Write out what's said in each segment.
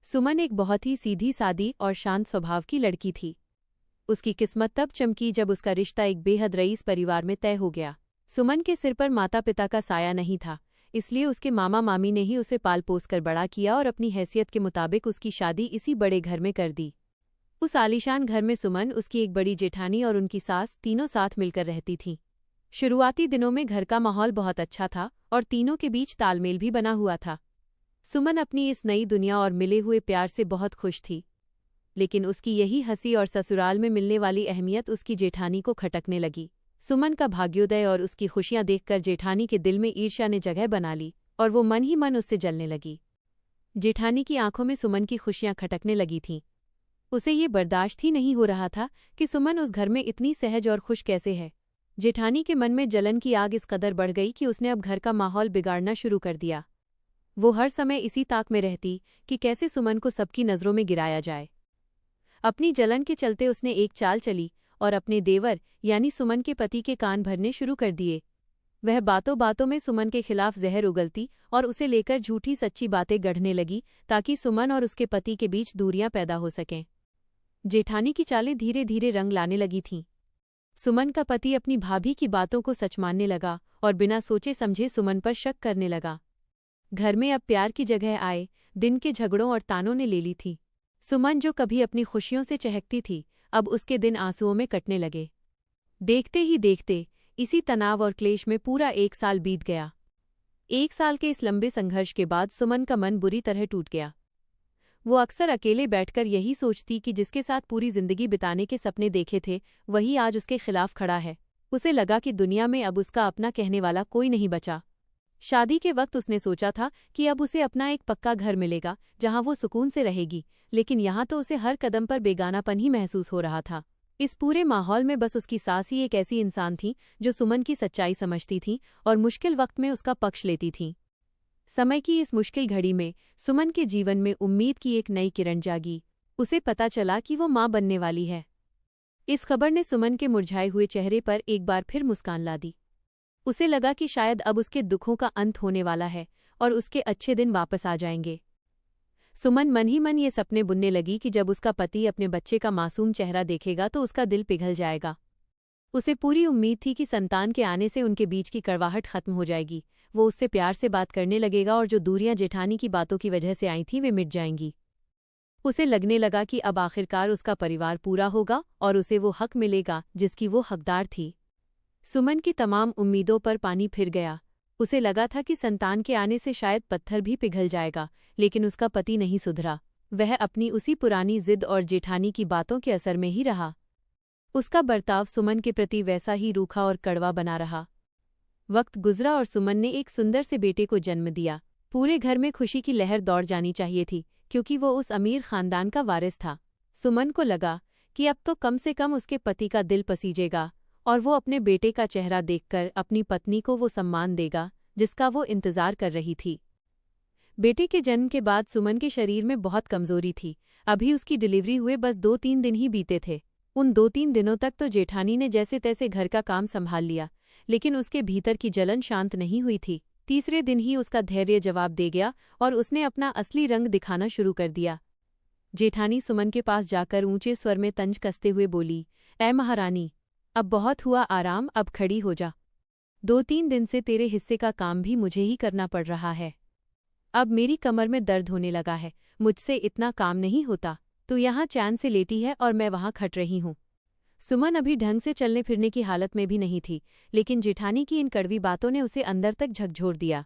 सुमन एक बहुत ही सीधी सादी और शांत स्वभाव की लड़की थी। उसकी किस्मत तब चमकी जब उसका रिश्ता एक बेहद रईस परिवार में तय हो गया। सुमन के सिर पर माता पिता का साया नहीं था, इसलिए उसके मामा मामी ने ही उसे पाल पोस कर बड़ा किया और अपनी हैसियत के मुताबिक उसकी शादी इसी बड़े घर में कर दी। उस आलीशान घर में सुमन, उसकी एक बड़ी जेठानी और उनकी सास तीनों साथ मिलकर रहती थीं। शुरुआती दिनों में घर का माहौल बहुत अच्छा था और तीनों के बीच तालमेल भी बना हुआ था। सुमन अपनी इस नई दुनिया और मिले हुए प्यार से बहुत खुश थी, लेकिन उसकी यही हंसी और ससुराल में मिलने वाली अहमियत उसकी जेठानी को खटकने लगी। सुमन का भाग्योदय और उसकी खुशियां देखकर जेठानी के दिल में ईर्ष्या ने जगह बना ली और वो मन ही मन उससे जलने लगी। जेठानी की आंखों में सुमन की खुशियां खटकने लगी थीं। उसे ये बर्दाश्त ही नहीं हो रहा था कि सुमन उस घर में इतनी सहज और खुश कैसे है। जेठानी के मन में जलन की आग इस कदर बढ़ गई कि उसने अब घर का माहौल बिगाड़ना शुरू कर दिया। वो हर समय इसी ताक में रहती कि कैसे सुमन को सबकी नज़रों में गिराया जाए। अपनी जलन के चलते उसने एक चाल चली और अपने देवर यानी सुमन के पति के कान भरने शुरू कर दिए। वह बातों बातों में सुमन के खिलाफ जहर उगलती और उसे लेकर झूठी सच्ची बातें गढ़ने लगी ताकि सुमन और उसके पति के बीच दूरियां पैदा हो सकें। जेठानी की चालें धीरे धीरे रंग लाने लगी थीं। सुमन का पति अपनी भाभी की बातों को सच मानने लगा और बिना सोचे समझे सुमन पर शक करने लगा। घर में अब प्यार की जगह आए दिन के झगड़ों और तानों ने ले ली थी। सुमन जो कभी अपनी खुशियों से चहकती थी, अब उसके दिन आंसुओं में कटने लगे। देखते ही देखते इसी तनाव और क्लेश में पूरा 1 साल बीत गया। 1 साल के इस लंबे संघर्ष के बाद सुमन का मन बुरी तरह टूट गया। वो अक्सर अकेले बैठकर यही सोचती कि जिसके साथ पूरी जिंदगी बिताने के सपने देखे थे, वही आज उसके खिलाफ खड़ा है। उसे लगा कि दुनिया में अब उसका अपना कहने वाला कोई नहीं बचा। शादी के वक्त उसने सोचा था कि अब उसे अपना एक पक्का घर मिलेगा जहां वो सुकून से रहेगी, लेकिन यहाँ तो उसे हर कदम पर बेगानापन ही महसूस हो रहा था। इस पूरे माहौल में बस उसकी सास ही एक ऐसी इंसान थी जो सुमन की सच्चाई समझती थी और मुश्किल वक्त में उसका पक्ष लेती थी। समय की इस मुश्किल घड़ी में सुमन के जीवन में उम्मीद की एक नई किरण जागी। उसे पता चला कि वो मां बनने वाली है। इस खबर ने सुमन के मुरझाए हुए चेहरे पर एक बार फिर मुस्कान ला दी। उसे लगा कि शायद अब उसके दुखों का अंत होने वाला है और उसके अच्छे दिन वापस आ जाएंगे। सुमन मन ही मन ये सपने बुनने लगी कि जब उसका पति अपने बच्चे का मासूम चेहरा देखेगा तो उसका दिल पिघल जाएगा। उसे पूरी उम्मीद थी कि संतान के आने से उनके बीच की कड़वाहट खत्म हो जाएगी। वो उससे प्यार से बात करने लगेगा और जो दूरियां जेठानी की बातों की वजह से आई थीं वे मिट जाएंगी। उसे लगने लगा कि अब आखिरकार उसका परिवार पूरा होगा और उसे वो हक मिलेगा जिसकी वो हकदार थी। सुमन की तमाम उम्मीदों पर पानी फिर गया। उसे लगा था कि संतान के आने से शायद पत्थर भी पिघल जाएगा, लेकिन उसका पति नहीं सुधरा। वह अपनी उसी पुरानी जिद और जेठानी की बातों के असर में ही रहा। उसका बर्ताव सुमन के प्रति वैसा ही रूखा और कड़वा बना रहा। वक्त गुजरा और सुमन ने एक सुंदर से बेटे को जन्म दिया। पूरे घर में खुशी की लहर दौड़ जानी चाहिए थी, क्योंकि वो उस अमीर खानदान का वारिस था। सुमन को लगा कि अब तो कम से कम उसके पति का दिल पसीजेगा और वो अपने बेटे का चेहरा देखकर अपनी पत्नी को वो सम्मान देगा जिसका वो इंतजार कर रही थी। बेटे के जन्म के बाद सुमन के शरीर में बहुत कमजोरी थी। अभी उसकी डिलीवरी हुए बस 2-3 दिन ही बीते थे। उन 2-3 दिनों तक तो जेठानी ने जैसे तैसे घर का काम संभाल लिया, लेकिन उसके भीतर की जलन शांत नहीं हुई थी। तीसरे दिन ही उसका धैर्य जवाब दे गया और उसने अपना असली रंग दिखाना शुरू कर दिया। जेठानी सुमन के पास जाकर ऊंचे स्वर में तंज कसते हुए बोली, ऐ महारानी, अब बहुत हुआ आराम, अब खड़ी हो जा। 2-3 दिन से तेरे हिस्से का काम भी मुझे ही करना पड़ रहा है। अब मेरी कमर में दर्द होने लगा है, मुझसे इतना काम नहीं होता। तू यहाँ चैन से लेटी है और मैं वहाँ खट रही हूँ। सुमन अभी ढंग से चलने फिरने की हालत में भी नहीं थी, लेकिन जेठानी की इन कड़वी बातों ने उसे अंदर तक झकझोर दिया।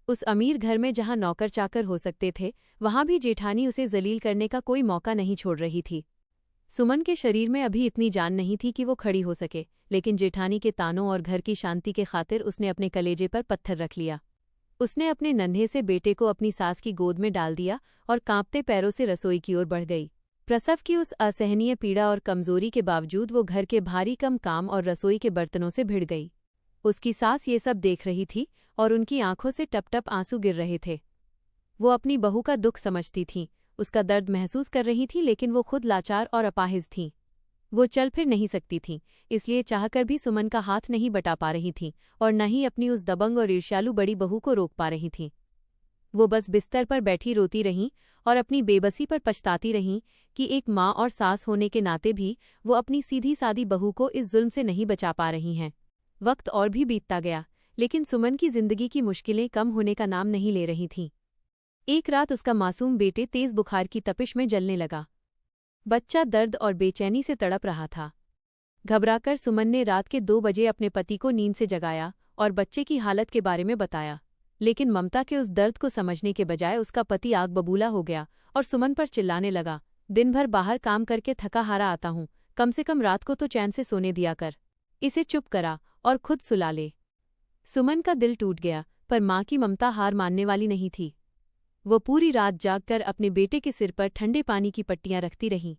उस अमीर घर में जहाँ नौकर चाकर हो सकते थे, वहाँ भी जेठानी उसे जलील करने का कोई मौका नहीं छोड़ रही थी। सुमन के शरीर में अभी इतनी जान नहीं थी कि वो खड़ी हो सके, लेकिन जेठानी के तानों और घर की शांति के खातिर उसने अपने कलेजे पर पत्थर रख लिया। उसने अपने नन्हे से बेटे को अपनी सास की गोद में डाल दिया और कांपते पैरों से रसोई की ओर बढ़ गई। प्रसव की उस असहनीय पीड़ा और कमजोरी के बावजूद वो घर के भारी कम काम और रसोई के बर्तनों से भिड़ गई। उसकी सास ये सब देख रही थी और उनकी आंखों से टप टप आंसू गिर रहे थे। वो अपनी बहू का दुख समझती थीं, उसका दर्द महसूस कर रही थी, लेकिन वो खुद लाचार और अपाहिज थीं। वो चल फिर नहीं सकती थीं, इसलिए चाहकर भी सुमन का हाथ नहीं बटा पा रही थीं और न ही अपनी उस दबंग और ईर्ष्यालु बड़ी बहू को रोक पा रही थीं। वो बस बिस्तर पर बैठी रोती रहीं और अपनी बेबसी पर पछताती रहीं कि एक माँ और सास होने के नाते भी वो अपनी सीधी सादी बहू को इस जुल्म से नहीं बचा पा रही हैं। वक्त और भी बीतता गया, लेकिन सुमन की जिंदगी की मुश्किलें कम होने का नाम नहीं ले रही थीं। एक रात उसका मासूम बेटे तेज बुखार की तपिश में जलने लगा। बच्चा दर्द और बेचैनी से तड़प रहा था। घबराकर सुमन ने रात के 2 बजे अपने पति को नींद से जगाया और बच्चे की हालत के बारे में बताया, लेकिन ममता के उस दर्द को समझने के बजाय उसका पति आग बबूला हो गया और सुमन पर चिल्लाने लगा, दिन भर बाहर काम करके थका हारा आता हूँ, कम से कम रात को तो चैन से सोने दिया कर, इसे चुप करा और खुद सुला ले। सुमन का दिल टूट गया, पर माँ की ममता हार मानने वाली नहीं थी। वो पूरी रात जागकर अपने बेटे के सिर पर ठंडे पानी की पट्टियां रखती रही।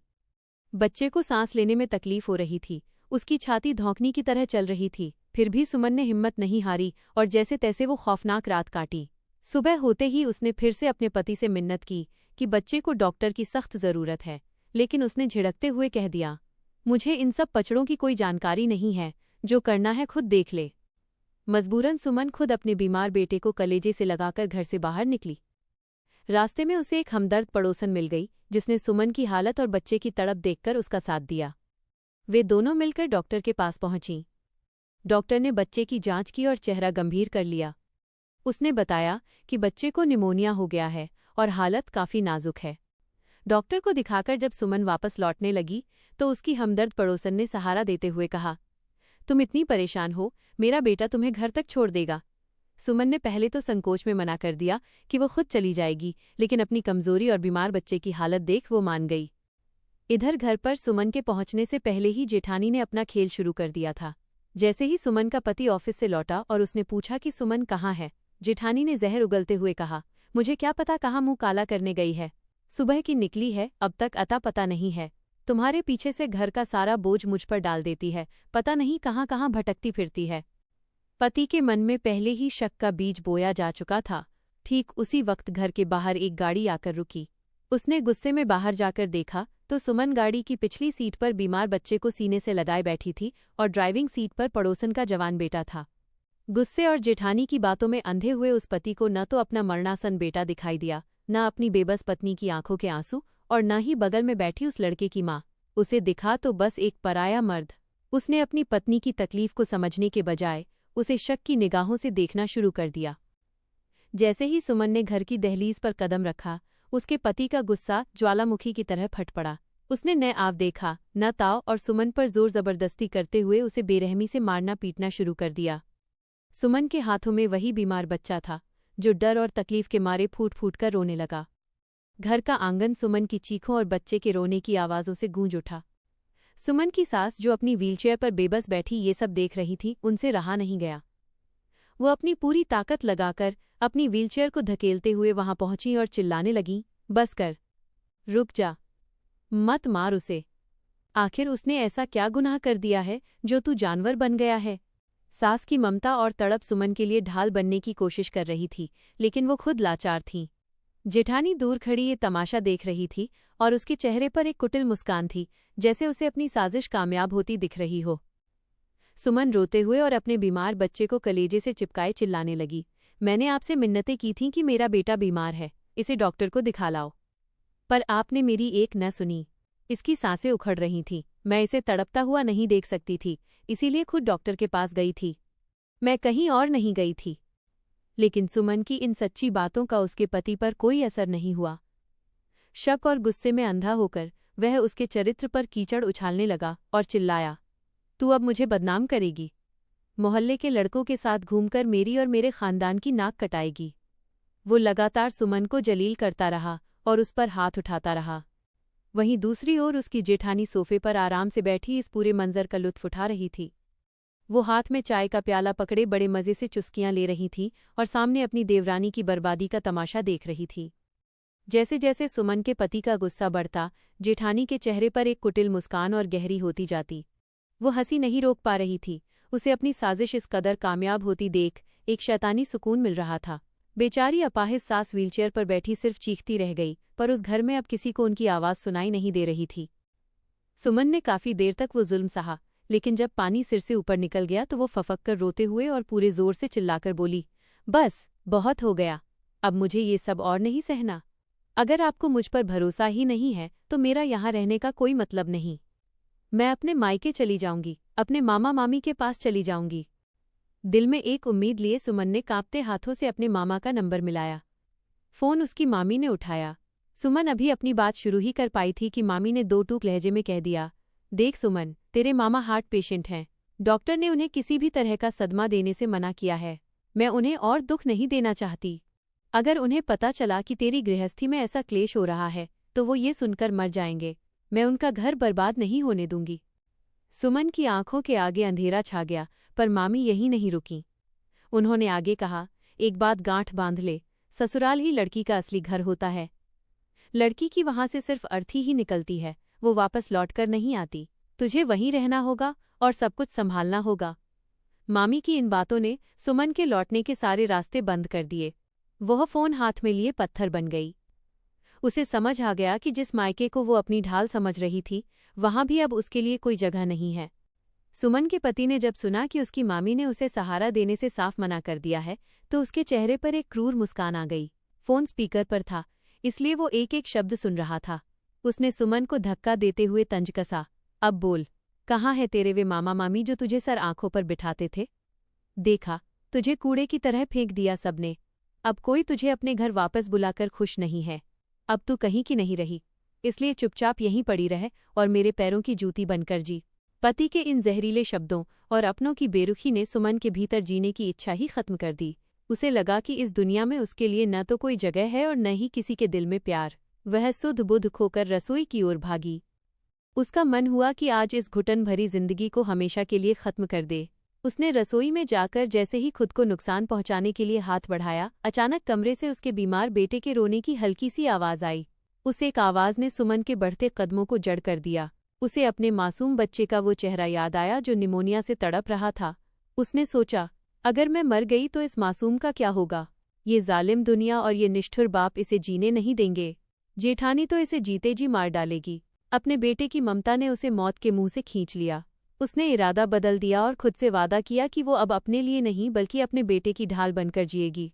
बच्चे को सांस लेने में तकलीफ हो रही थी, उसकी छाती धौंकनी की तरह चल रही थी, फिर भी सुमन ने हिम्मत नहीं हारी और जैसे तैसे वो खौफनाक रात काटी। सुबह होते ही उसने फिर से अपने पति से मिन्नत की कि बच्चे को डॉक्टर की सख्त ज़रूरत है, लेकिन उसने झिड़कते हुए कह दिया, मुझे इन सब पचड़ों की कोई जानकारी नहीं है, जो करना है खुद देख ले। मजबूरन सुमन खुद अपने बीमार बेटे को कलेजे से लगाकर घर से बाहर निकली। रास्ते में उसे एक हमदर्द पड़ोसन मिल गई, जिसने सुमन की हालत और बच्चे की तड़प देखकर उसका साथ दिया। वे दोनों मिलकर डॉक्टर के पास पहुंचीं। डॉक्टर ने बच्चे की जांच की और चेहरा गंभीर कर लिया। उसने बताया कि बच्चे को निमोनिया हो गया है और हालत काफ़ी नाजुक है। डॉक्टर को दिखाकर जब सुमन वापस लौटने लगी तो उसकी हमदर्द पड़ोसन ने सहारा देते हुए कहा, तुम इतनी परेशान हो, मेरा बेटा तुम्हें घर तक छोड़ देगा। सुमन ने पहले तो संकोच में मना कर दिया कि वो खुद चली जाएगी, लेकिन अपनी कमजोरी और बीमार बच्चे की हालत देख वो मान गई। इधर घर पर सुमन के पहुंचने से पहले ही जेठानी ने अपना खेल शुरू कर दिया था। जैसे ही सुमन का पति ऑफिस से लौटा और उसने पूछा कि सुमन कहाँ है, जेठानी ने जहर उगलते हुए कहा, मुझे क्या पता कहाँ मुंह काला करने गई है, सुबह की निकली है, अब तक अता पता नहीं है। तुम्हारे पीछे से घर का सारा बोझ मुझ पर डाल देती है, पता नहीं कहाँ कहाँ भटकती फिरती है। पति के मन में पहले ही शक का बीज बोया जा चुका था। ठीक उसी वक्त घर के बाहर एक गाड़ी आकर रुकी। उसने गुस्से में बाहर जाकर देखा तो सुमन गाड़ी की पिछली सीट पर बीमार बच्चे को सीने से लगाए बैठी थी और ड्राइविंग सीट पर पड़ोसन का जवान बेटा था। गुस्से और जेठानी की बातों में अंधे हुए उस पति को न तो अपना मरणासन बेटा दिखाई दिया, न अपनी बेबस पत्नी की आंखों के आंसू, और न ही बगल में बैठी उस लड़के की माँ। उसे दिखा तो बस एक पराया मर्द। उसने अपनी पत्नी की तकलीफ को समझने के बजाय उसे शक की निगाहों से देखना शुरू कर दिया। जैसे ही सुमन ने घर की दहलीज पर कदम रखा, उसके पति का गुस्सा ज्वालामुखी की तरह फट पड़ा। उसने न आव देखा न ताव और सुमन पर जोर जबरदस्ती करते हुए उसे बेरहमी से मारना पीटना शुरू कर दिया। सुमन के हाथों में वही बीमार बच्चा था, जो डर और तकलीफ के मारे फूट फूट कर रोने लगा। घर का आंगन सुमन की चीखों और बच्चे के रोने की आवाज़ों से गूंज उठा। सुमन की सास, जो अपनी व्हीलचेयर पर बेबस बैठी ये सब देख रही थी, उनसे रहा नहीं गया। वो अपनी पूरी ताकत लगाकर अपनी व्हीलचेयर को धकेलते हुए वहां पहुंची और चिल्लाने लगी, बस कर, रुक जा, मत मार उसे। आखिर उसने ऐसा क्या गुनाह कर दिया है जो तू जानवर बन गया है। सास की ममता और तड़प सुमन के लिए ढाल बनने की कोशिश कर रही थी, लेकिन वो खुद लाचार थीं। जेठानी दूर खड़ी ये तमाशा देख रही थी और उसके चेहरे पर एक कुटिल मुस्कान थी, जैसे उसे अपनी साजिश कामयाब होती दिख रही हो। सुमन रोते हुए और अपने बीमार बच्चे को कलेजे से चिपकाए चिल्लाने लगी, मैंने आपसे मिन्नतें की थीं कि मेरा बेटा बीमार है, इसे डॉक्टर को दिखा लाओ, पर आपने मेरी एक न सुनी। इसकी सांसें उखड़ रही थीं, मैं इसे तड़पता हुआ नहीं देख सकती थी, इसीलिए खुद डॉक्टर के पास गई थी, मैं कहीं और नहीं गई थी। लेकिन सुमन की इन सच्ची बातों का उसके पति पर कोई असर नहीं हुआ। शक और गुस्से में अंधा होकर वह उसके चरित्र पर कीचड़ उछालने लगा और चिल्लाया, तू अब मुझे बदनाम करेगी, मोहल्ले के लड़कों के साथ घूमकर मेरी और मेरे खानदान की नाक कटाएगी। वो लगातार सुमन को जलील करता रहा और उस पर हाथ उठाता रहा। वहीं दूसरी ओर उसकी जेठानी सोफे पर आराम से बैठी इस पूरे मंजर का लुत्फ उठा रही थी। वो हाथ में चाय का प्याला पकड़े बड़े मज़े से चुस्कियां ले रही थी और सामने अपनी देवरानी की बर्बादी का तमाशा देख रही थी। जैसे जैसे सुमन के पति का गुस्सा बढ़ता, जेठानी के चेहरे पर एक कुटिल मुस्कान और गहरी होती जाती। वो हंसी नहीं रोक पा रही थी। उसे अपनी साजिश इस कदर कामयाब होती देख एक शैतानी सुकून मिल रहा था। बेचारी अपाहिज सास व्हीलचेयर पर बैठी सिर्फ चीखती रह गई, पर उस घर में अब किसी को उनकी आवाज़ सुनाई नहीं दे रही थी। सुमन ने काफ़ी देर तक वो जुल्म सहा, लेकिन जब पानी सिर से ऊपर निकल गया तो वो फफक कर रोते हुए और पूरे जोर से चिल्लाकर बोली, बस बहुत हो गया, अब मुझे ये सब और नहीं सहना। अगर आपको मुझ पर भरोसा ही नहीं है तो मेरा यहाँ रहने का कोई मतलब नहीं। मैं अपने मायके चली जाऊंगी, अपने मामा मामी के पास चली जाऊंगी। दिल में एक उम्मीद लिए सुमन ने कांपते हाथों से अपने मामा का नंबर मिलाया। फोन उसकी मामी ने उठाया। सुमन अभी अपनी बात शुरू ही कर पाई थी कि मामी ने दो टूक लहजे में कह दिया, देख सुमन, तेरे मामा हार्ट पेशेंट हैं। डॉक्टर ने उन्हें किसी भी तरह का सदमा देने से मना किया है। मैं उन्हें और दुख नहीं देना चाहती। अगर उन्हें पता चला कि तेरी गृहस्थी में ऐसा क्लेश हो रहा है तो वो ये सुनकर मर जाएंगे। मैं उनका घर बर्बाद नहीं होने दूंगी। सुमन की आंखों के आगे अंधेरा छा गया, पर मामी यहीं नहीं रुकीं। उन्होंने आगे कहा, एक बात गांठ बांध ले, ससुराल ही लड़की का असली घर होता है। लड़की की वहां से सिर्फ अर्थी ही निकलती है, वो वापस लौटकर नहीं आती। तुझे वहीं रहना होगा और सब कुछ संभालना होगा। मामी की इन बातों ने सुमन के लौटने के सारे रास्ते बंद कर दिए। वह फोन हाथ में लिए पत्थर बन गई। उसे समझ आ गया कि जिस मायके को वो अपनी ढाल समझ रही थी, वहां भी अब उसके लिए कोई जगह नहीं है। सुमन के पति ने जब सुना कि उसकी मामी ने उसे सहारा देने से साफ मना कर दिया है, तो उसके चेहरे पर एक क्रूर मुस्कान आ गई। फोन स्पीकर पर था, इसलिए वो एक एक शब्द सुन रहा था। उसने सुमन को धक्का देते हुए तंज कसा, अब बोल, कहाँ है तेरे वे मामा मामी जो तुझे सर आंखों पर बिठाते थे? देखा, तुझे कूड़े की तरह फेंक दिया सबने। अब कोई तुझे अपने घर वापस बुलाकर खुश नहीं है। अब तू कहीं की नहीं रही, इसलिए चुपचाप यहीं पड़ी रह और मेरे पैरों की जूती बनकर जी। पति के इन जहरीले शब्दों और अपनों की बेरुखी ने सुमन के भीतर जीने की इच्छा ही खत्म कर दी। उसे लगा कि इस दुनिया में उसके लिए न तो कोई जगह है और न ही किसी के दिल में प्यार। वह सुध बुध खोकर रसोई की ओर भागी। उसका मन हुआ कि आज इस घुटन भरी जिंदगी को हमेशा के लिए खत्म कर दे। उसने रसोई में जाकर जैसे ही खुद को नुकसान पहुंचाने के लिए हाथ बढ़ाया, अचानक कमरे से उसके बीमार बेटे के रोने की हल्की सी आवाज आई। उस एक आवाज ने सुमन के बढ़ते कदमों को जड़ कर दिया। उसे अपने मासूम बच्चे का वो चेहरा याद आया जो निमोनिया से तड़प रहा था। उसने सोचा, अगर मैं मर गई तो इस मासूम का क्या होगा? ये जालिम दुनिया और ये निष्ठुर बाप इसे जीने नहीं देंगे। जेठानी तो इसे जीते जी मार डालेगी। अपने बेटे की ममता ने उसे मौत के मुंह से खींच लिया। उसने इरादा बदल दिया और खुद से वादा किया कि वो अब अपने लिए नहीं बल्कि अपने बेटे की ढाल बनकर जिएगी।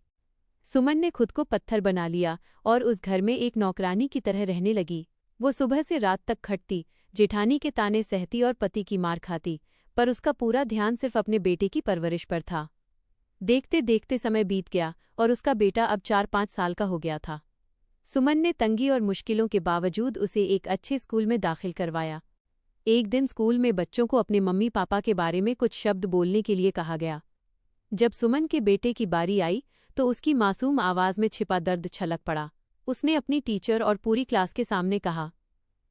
सुमन ने खुद को पत्थर बना लिया और उस घर में एक नौकरानी की तरह रहने लगी। वो सुबह से रात तक खटती, जेठानी के ताने सहती और पति की मार खाती, पर उसका पूरा ध्यान सिर्फ अपने बेटे की परवरिश पर था। देखते देखते समय बीत गया और उसका बेटा अब 4-5 साल का हो गया था। सुमन ने तंगी और मुश्किलों के बावजूद उसे एक अच्छे स्कूल में दाखिल करवाया। एक दिन स्कूल में बच्चों को अपने मम्मी पापा के बारे में कुछ शब्द बोलने के लिए कहा गया। जब सुमन के बेटे की बारी आई तो उसकी मासूम आवाज में छिपा दर्द छलक पड़ा। उसने अपनी टीचर और पूरी क्लास के सामने कहा,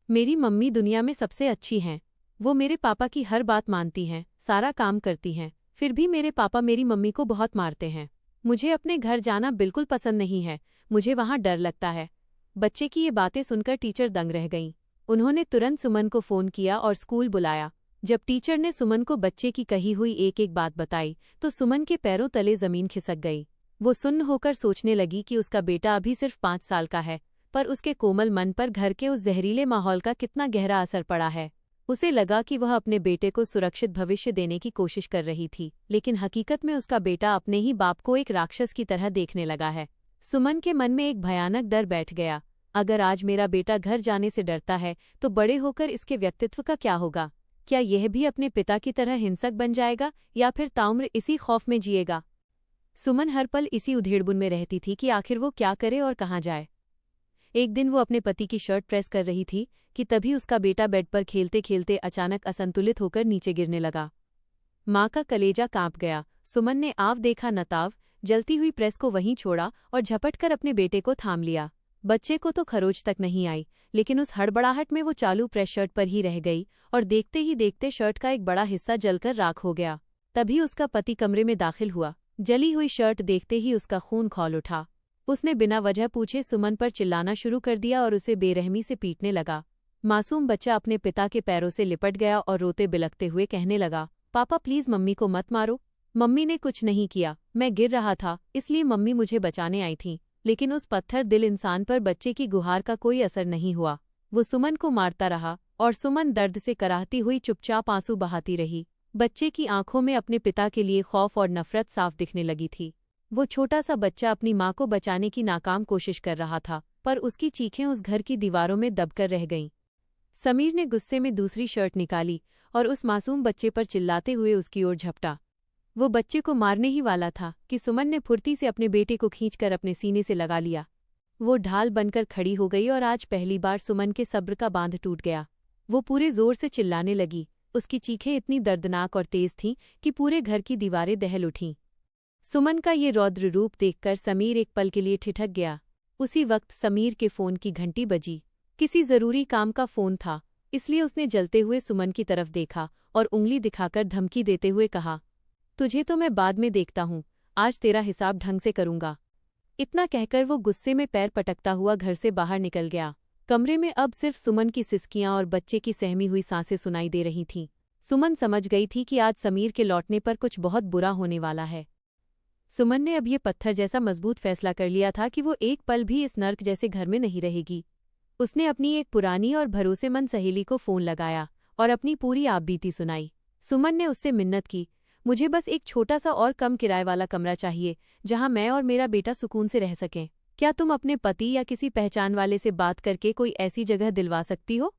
मेरी मम्मी दुनिया में सबसे अच्छी हैं। वो मेरे पापा की हर बात मानती हैं, सारा काम करती हैं, फिर भी मेरे पापा मेरी मम्मी को बहुत मारते हैं। मुझे अपने घर जाना बिल्कुल पसंद नहीं है, मुझे वहाँ डर लगता है। बच्चे की ये बातें सुनकर टीचर दंग रह गईं। उन्होंने तुरंत सुमन को फ़ोन किया और स्कूल बुलाया। जब टीचर ने सुमन को बच्चे की कही हुई एक एक बात बताई तो सुमन के पैरों तले ज़मीन खिसक गई। वो सुन्न होकर सोचने लगी कि उसका बेटा अभी सिर्फ 5 साल का है, पर उसके कोमल मन पर घर के उस जहरीले माहौल का कितना गहरा असर पड़ा है। उसे लगा कि वह अपने बेटे को सुरक्षित भविष्य देने की कोशिश कर रही थी, लेकिन हकीकत में उसका बेटा अपने ही बाप को एक राक्षस की तरह देखने लगा है। सुमन के मन में एक भयानक डर बैठ गया। अगर आज मेरा बेटा घर जाने से डरता है तो बड़े होकर इसके व्यक्तित्व का क्या होगा? क्या यह भी अपने पिता की तरह हिंसक बन जाएगा या फिर ताउम्र इसी खौफ में जिएगा? सुमन हर पल इसी उधेड़बुन में रहती थी कि आखिर वो क्या करे और कहाँ जाए। एक दिन वो अपने पति की शर्ट प्रेस कर रही थी कि तभी उसका बेटा बेड पर खेलते खेलते अचानक असंतुलित होकर नीचे गिरने लगा। माँ का कलेजा कांप गया। सुमन ने आव देखा न ताव, जलती हुई प्रेस को वहीं छोड़ा और झपटकर अपने बेटे को थाम लिया। बच्चे को तो खरोच तक नहीं आई, लेकिन उस हड़बड़ाहट में वो चालू प्रेस शर्ट पर ही रह गई और देखते ही देखते शर्ट का एक बड़ा हिस्सा जलकर राख हो गया। तभी उसका पति कमरे में दाखिल हुआ। जली हुई शर्ट देखते ही उसका खून खौल उठा। उसने बिना वजह पूछे सुमन पर चिल्लाना शुरू कर दिया और उसे बेरहमी से पीटने लगा। मासूम बच्चा अपने पिता के पैरों से लिपट गया और रोते बिलखते हुए कहने लगा, पापा प्लीज मम्मी को मत मारो। मम्मी ने कुछ नहीं किया, मैं गिर रहा था इसलिए मम्मी मुझे बचाने आई थी। लेकिन उस पत्थर दिल इंसान पर बच्चे की गुहार का कोई असर नहीं हुआ। वो सुमन को मारता रहा और सुमन दर्द से कराहती हुई चुपचाप आंसू बहाती रही। बच्चे की आंखों में अपने पिता के लिए खौफ और नफरत साफ दिखने लगी थी। वो छोटा सा बच्चा अपनी माँ को बचाने की नाकाम कोशिश कर रहा था, पर उसकी चीखें उस घर की दीवारों में दबकर रह गईं। समीर ने गुस्से में दूसरी शर्ट निकाली और उस मासूम बच्चे पर चिल्लाते हुए उसकी ओर झपटा। वो बच्चे को मारने ही वाला था कि सुमन ने फुर्ती से अपने बेटे को खींचकर अपने सीने से लगा लिया। वो ढाल बनकर खड़ी हो गई और आज पहली बार सुमन के सब्र का बांध टूट गया। वो पूरे जोर से चिल्लाने लगी। उसकी चीखें इतनी दर्दनाक और तेज थीं कि पूरे घर की दीवारें दहल उठीं। सुमन का ये रौद्र रूप देखकर समीर एक पल के लिए ठिठक गया। उसी वक्त समीर के फोन की घंटी बजी। किसी जरूरी काम का फोन था, इसलिए उसने जलते हुए सुमन की तरफ देखा और उंगली दिखाकर धमकी देते हुए कहा, तुझे तो मैं बाद में देखता हूँ, आज तेरा हिसाब ढंग से करूंगा। इतना कहकर वो गुस्से में पैर पटकता हुआ घर से बाहर निकल गया। कमरे में अब सिर्फ सुमन की सिसकियां और बच्चे की सहमी हुई सांसें सुनाई दे रही थीं। सुमन समझ गई थी कि आज समीर के लौटने पर कुछ बहुत बुरा होने वाला है। सुमन ने अब ये पत्थर जैसा मजबूत फैसला कर लिया था कि वो एक पल भी इस नर्क जैसे घर में नहीं रहेगी। उसने अपनी एक पुरानी और भरोसेमंद सहेली को फोन लगाया और अपनी पूरी आपबीती सुनाई। सुमन ने उससे मिन्नत की, मुझे बस एक छोटा सा और कम किराए वाला कमरा चाहिए जहां मैं और मेरा बेटा सुकून से रह सकें। क्या तुम अपने पति या किसी पहचान वाले से बात करके कोई ऐसी जगह दिलवा सकती हो?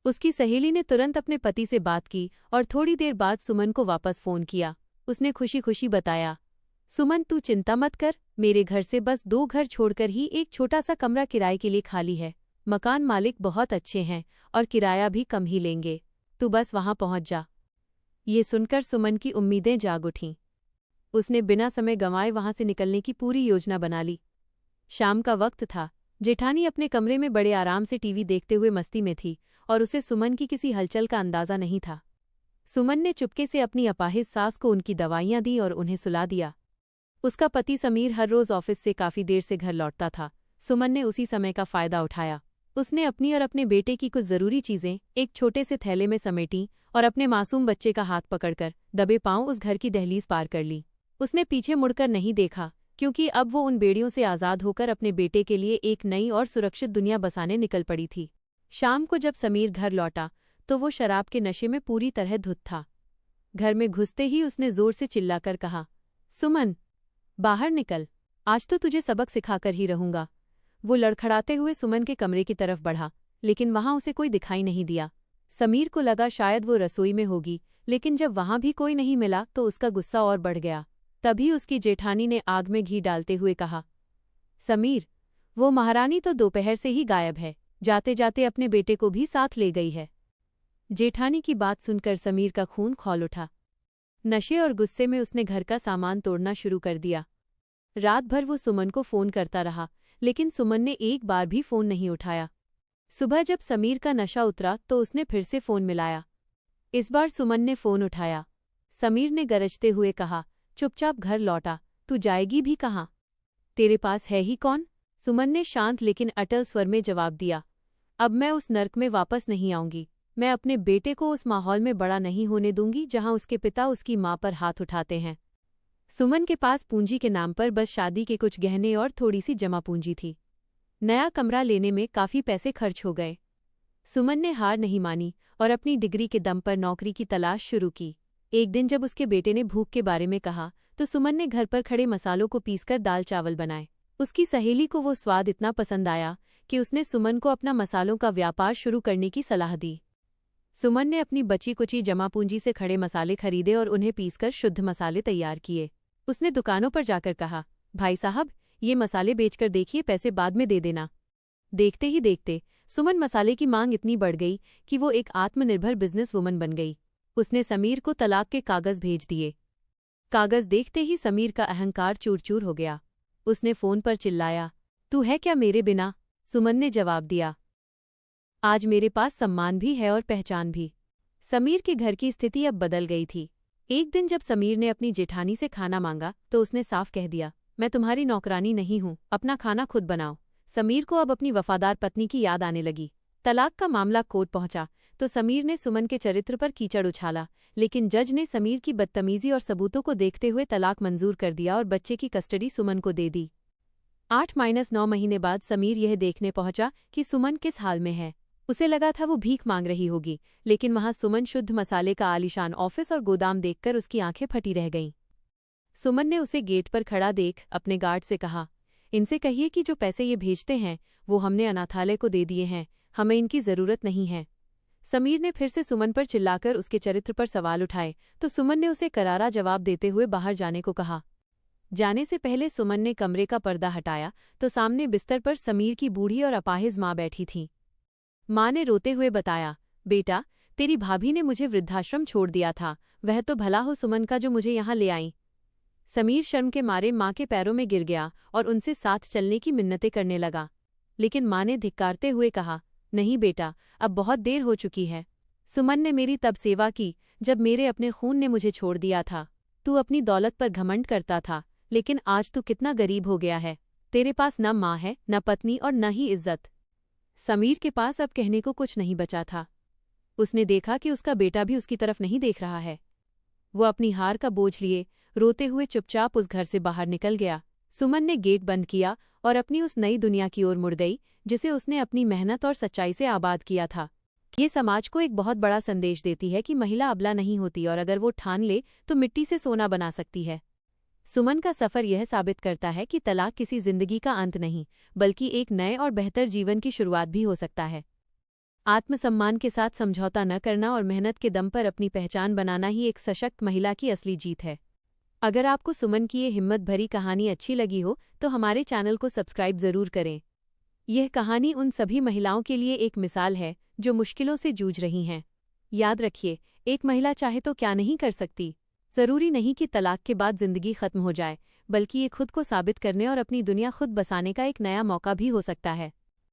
उसकी सहेली ने तुरंत अपने पति से बात की और थोड़ी देर बाद सुमन को वापस फोन किया। उसने खुशी खुशी बताया, सुमन तू चिंता मत कर, मेरे घर से बस 2 घर छोड़कर ही एक छोटा सा कमरा किराए के लिए खाली है। मकान मालिक बहुत अच्छे हैं और किराया भी कम ही लेंगे, तू बस वहां पहुंच जा। ये सुनकर सुमन की उम्मीदें जाग उठीं। उसने बिना समय गंवाए वहां से निकलने की पूरी योजना बना ली। शाम का वक्त था। जेठानी अपने कमरे में बड़े आराम से टीवी देखते हुए मस्ती में थी और उसे सुमन की किसी हलचल का अंदाजा नहीं था। सुमन ने चुपके से अपनी अपाहिज सास को उनकी दवाइयां दी और उन्हें सुला दिया। उसका पति समीर हर रोज ऑफिस से काफी देर से घर लौटता था। सुमन ने उसी समय का फायदा उठाया। उसने अपनी और अपने बेटे की कुछ जरूरी चीजें एक छोटे से थैले में समेटी और अपने मासूम बच्चे का हाथ पकड़कर दबे पांव उस घर की दहलीज पार कर ली। उसने पीछे मुड़कर नहीं देखा, क्योंकि अब वो उन बेड़ियों से आज़ाद होकर अपने बेटे के लिए एक नई और सुरक्षित दुनिया बसाने निकल पड़ी थी। शाम को जब समीर घर लौटा तो वो शराब के नशे में पूरी तरह धुत था। घर में घुसते ही उसने जोर से चिल्लाकर कहा, सुमन, बाहर निकल, आज तो तुझे सबक सिखाकर ही रहूंगा। वो लड़खड़ाते हुए सुमन के कमरे की तरफ बढ़ा, लेकिन वहां उसे कोई दिखाई नहीं दिया। समीर को लगा शायद वो रसोई में होगी, लेकिन जब वहां भी कोई नहीं मिला तो उसका गुस्सा और बढ़ गया। तभी उसकी जेठानी ने आग में घी डालते हुए कहा, समीर, वो महारानी तो दोपहर से ही गायब है, जाते जाते अपने बेटे को भी साथ ले गई है। जेठानी की बात सुनकर समीर का खून खौल उठा। नशे और गुस्से में उसने घर का सामान तोड़ना शुरू कर दिया। रात भर वो सुमन को फोन करता रहा, लेकिन सुमन ने एक बार भी फोन नहीं उठाया। सुबह जब समीर का नशा उतरा तो उसने फिर से फोन मिलाया। इस बार सुमन ने फोन उठाया। समीर ने गरजते हुए कहा, चुपचाप घर लौटा, तू जाएगी भी कहाँ? तेरे पास है ही कौन? सुमन ने शांत लेकिन अटल स्वर में जवाब दिया, अब मैं उस नर्क में वापस नहीं आऊंगी। मैं अपने बेटे को उस माहौल में बड़ा नहीं होने दूंगी जहां उसके पिता उसकी मां पर हाथ उठाते हैं। सुमन के पास पूंजी के नाम पर बस शादी के कुछ गहने और थोड़ी सी जमा पूंजी थी। नया कमरा लेने में काफी पैसे खर्च हो गए। सुमन ने हार नहीं मानी और अपनी डिग्री के दम पर नौकरी की तलाश शुरू की। एक दिन जब उसके बेटे ने भूख के बारे में कहा तो सुमन ने घर पर खड़े मसालों को पीसकर दाल चावल बनाए। उसकी सहेली को वो स्वाद इतना पसंद आया कि उसने सुमन को अपना मसालों का व्यापार शुरू करने की सलाह दी। सुमन ने अपनी बची कुची जमा पूंजी से खड़े मसाले खरीदे और उन्हें पीसकर शुद्ध मसाले तैयार किए। उसने दुकानों पर जाकर कहा, भाई साहब, ये मसाले बेचकर देखिए, पैसे बाद में दे देना। देखते ही देखते सुमन मसाले की मांग इतनी बढ़ गई कि वो एक आत्मनिर्भर बिजनेस वुमन बन गई। उसने समीर को तलाक के कागज भेज दिए। कागज देखते ही समीर का अहंकार चूर चूर हो गया। उसने फोन पर चिल्लाया, तू है क्या मेरे बिना? सुमन ने जवाब दिया, आज मेरे पास सम्मान भी है और पहचान भी। समीर के घर की स्थिति अब बदल गई थी। एक दिन जब समीर ने अपनी जेठानी से खाना मांगा तो उसने साफ कह दिया, मैं तुम्हारी नौकरानी नहीं हूं, अपना खाना खुद बनाओ। समीर को अब अपनी वफादार पत्नी की याद आने लगी। तलाक का मामला कोर्ट पहुंचा तो समीर ने सुमन के चरित्र पर कीचड़ उछाला, लेकिन जज ने समीर की बदतमीजी और सबूतों को देखते हुए तलाक मंजूर कर दिया और बच्चे की कस्टडी सुमन को दे दी। 8-9 महीने बाद समीर यह देखने पहुंचा कि सुमन किस हाल में है। उसे लगा था वो भीख मांग रही होगी, लेकिन वहां सुमन शुद्ध मसाले का आलीशान ऑफिस और गोदाम देखकर उसकी आंखें फटी रह गईं। सुमन ने उसे गेट पर खड़ा देख अपने गार्ड से कहा, इनसे कहिए कि जो पैसे ये भेजते हैं वो हमने अनाथालय को दे दिए हैं, हमें इनकी ज़रूरत नहीं है। समीर ने फिर से सुमन पर चिल्लाकर उसके चरित्र पर सवाल उठाए तो सुमन ने उसे करारा जवाब देते हुए बाहर जाने को कहा। जाने से पहले सुमन ने कमरे का पर्दा हटाया तो सामने बिस्तर पर समीर की बूढ़ी और अपाहिज माँ बैठी थी। माँ ने रोते हुए बताया, बेटा, तेरी भाभी ने मुझे वृद्धाश्रम छोड़ दिया था, वह तो भला हो सुमन का जो मुझे यहाँ ले आई। समीर शर्म के मारे माँ के पैरों में गिर गया और उनसे साथ चलने की मिन्नतें करने लगा, लेकिन माँ ने धिक्कारते हुए कहा, नहीं बेटा, अब बहुत देर हो चुकी है। सुमन ने मेरी तब सेवा की जब मेरे अपने खून ने मुझे छोड़ दिया था। तू अपनी दौलत पर घमंड करता था, लेकिन आज तू कितना गरीब हो गया है। तेरे पास न माँ है, न पत्नी और न ही इज्जत। समीर के पास अब कहने को कुछ नहीं बचा था। उसने देखा कि उसका बेटा भी उसकी तरफ नहीं देख रहा है। वो अपनी हार का बोझ लिए रोते हुए चुपचाप उस घर से बाहर निकल गया। सुमन ने गेट बंद किया और अपनी उस नई दुनिया की ओर मुड़ गई जिसे उसने अपनी मेहनत और सच्चाई से आबाद किया था। ये समाज को एक बहुत बड़ा संदेश देती है कि महिला अबला नहीं होती और अगर वो ठान ले तो मिट्टी से सोना बना सकती है। सुमन का सफ़र यह साबित करता है कि तलाक किसी जिंदगी का अंत नहीं, बल्कि एक नए और बेहतर जीवन की शुरुआत भी हो सकता है। आत्मसम्मान के साथ समझौता न करना और मेहनत के दम पर अपनी पहचान बनाना ही एक सशक्त महिला की असली जीत है। अगर आपको सुमन की ये हिम्मत भरी कहानी अच्छी लगी हो तो हमारे चैनल को सब्सक्राइब ज़रूर करें। यह कहानी उन सभी महिलाओं के लिए एक मिसाल है जो मुश्किलों से जूझ रही हैं। याद रखिए, एक महिला चाहे तो क्या नहीं कर सकती। ज़रूरी नहीं कि तलाक के बाद ज़िंदगी ख़त्म हो जाए, बल्कि ये खुद को साबित करने और अपनी दुनिया खुद बसाने का एक नया मौका भी हो सकता है।